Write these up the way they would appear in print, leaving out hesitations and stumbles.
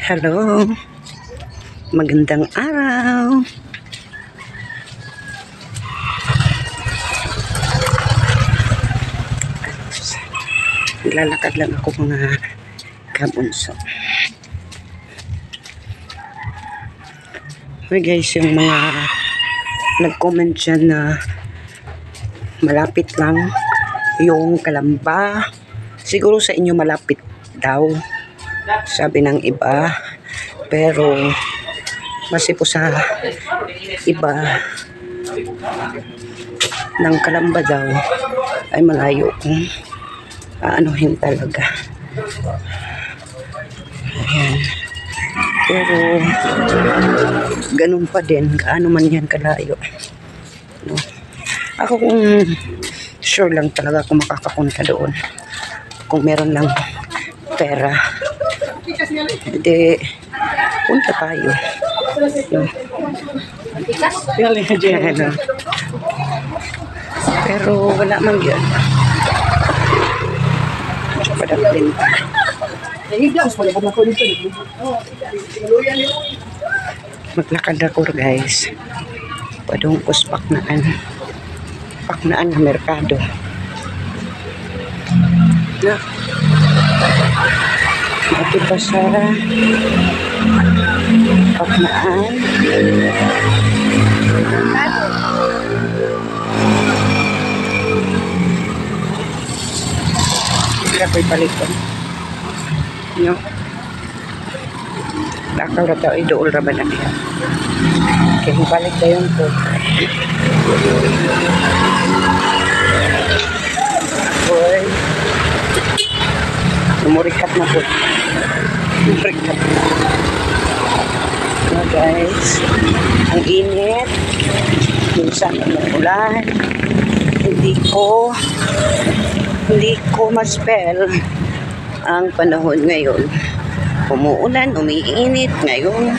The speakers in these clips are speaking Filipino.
Hello, magandang araw. Naglalakad lang ako mga kabunso. Okay guys, yung mga nag-comment dyan na malapit lang yung Kalamba. Siguro sa inyo malapit daw, sabi ng iba, pero kasi po sa iba ng Kalamba daw ay malayo kung aanuhin talaga. Ayan. Pero ganun pa din, kaano man yan kalayo, no? Ako kung sure lang talaga kung makakapunta doon, kung meron lang pera, hindi punta tayo, no? Ano. Pero wala man yun. Padaplin pa. Maglakad ako guys, padungkos Paknaan na merkado na ito pa sa Paknaan. Hindi ako'y palikon, no? Lakaw na tao, idool na ba na niya? Kaya balik na yun po. Boy, lumurikat na po. Lumurikat na. No guys, ang init, minsan ang ulan, hindi ko ma-spell ang panahon ngayon. Umuulan, umiinit, ngayon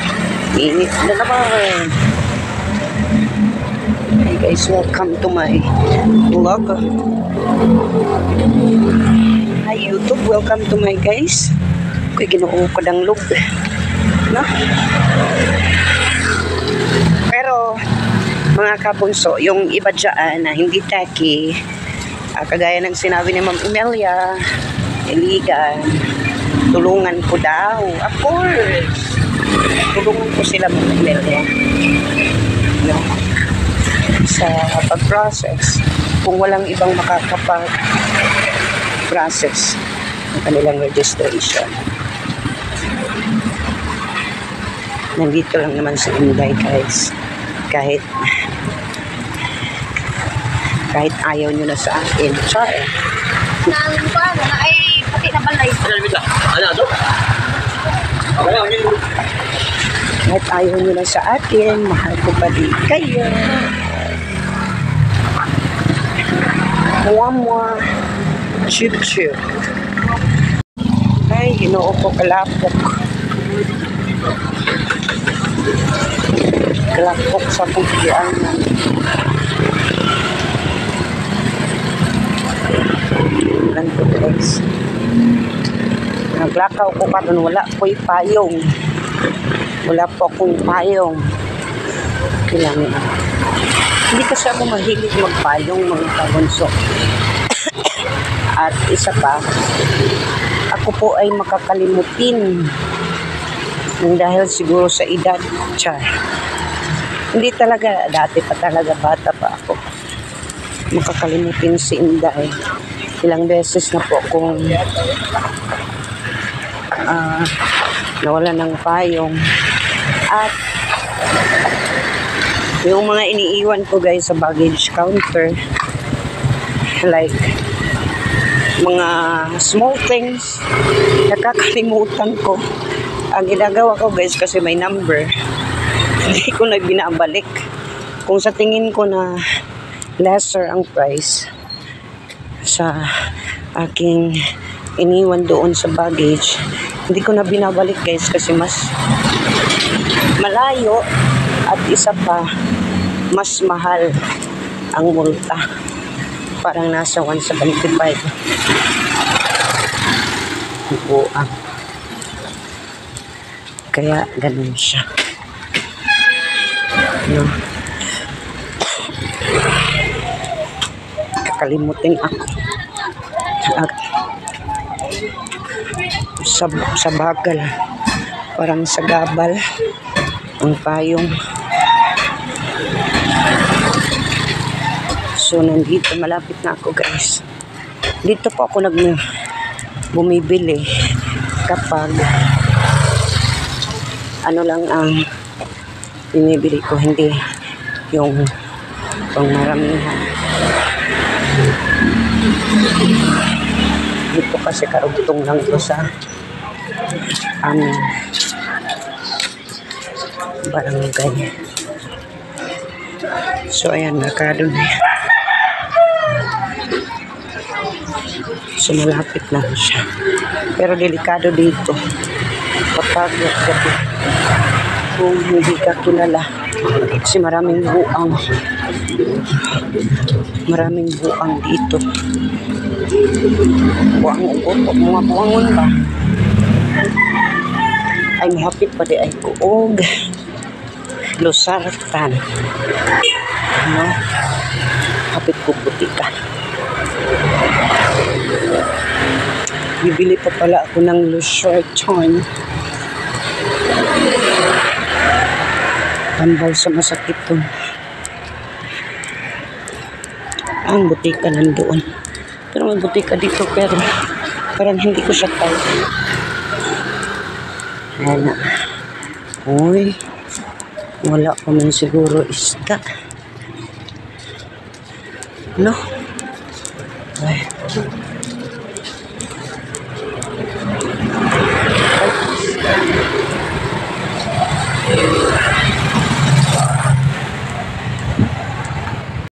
init na naman. Hey guys, welcome to my vlog. Hi YouTube, welcome to my guys. Ako'y ginuukod ang loob, no? Pero mga kabunso, yung iba dyan na hindi taki, kagaya ng sinabi ni Ma'am Imelia Iligan, tulungan ko daw. Of course, tulungan ko sila Ma'am Imelia, no? Sa pag-process, kung walang ibang makakapag-process ng kanilang registration. Nandito lang naman sa Inday guys, kahit ayaw nyo na sa akin. Char. Nang pa na ay puti na balay. Kahit ayaw nyo na sa akin, mahal ko pa din kayo. Muwa-muwa. Chip-chip. Ay, ginoo ko kalapok. Kalapok sa pugian. Ganito guys, naglakaw ko karon, wala ko'y payong, wala po akong payong. Kailangan hindi kasi ako mahilig magpayong mga kabunso. At isa pa, ako po ay makakalimutin dahil siguro sa edad. Char. Hindi talaga, dati pa talaga, bata pa ako, makakalimutin si Inday. Ilang beses na po kung nawala ng payong. At yung mga iniiwan ko guys sa baggage counter, like mga small things, nakakalimutan ko. Ang ginagawa ko guys, kasi may number, hindi ko na binabalik. Kung sa tingin ko na lesser ang price sa aking iniwan doon sa baggage, hindi ko na binabalik guys, kasi mas malayo at isa pa mas mahal ang multa. Parang nasa 175 buang. Kaya ganun siya. No? Kakalimutin ako. At sa bagal. Parang sa gabal. Ang payong. So, nandito. Malapit na ako, guys. Dito po ako bumibili kapag ano lang ang binibili ko, hindi yung pangmaramihan. Dito kasi karugtong lang to sa amin barangay. So, ayan, nakado na yan. So, malapit lang siya. Pero delikado dito. Kapag kung hindi ka kilala. Kasi maraming buang. Maraming buang dito. Buang ugot. Mga buangon ba? Ay, mahapit pa di ay kuog. Losartan. No? Hapit ko butikan. Bibili pa pala ako ng Losartan. Tambal sa masakit to. Ang butika nandoon. Pero may butika dito pero parang hindi ko siya tayo. Ayan na. Uy. Wala pa man siguro isda. No? Ay.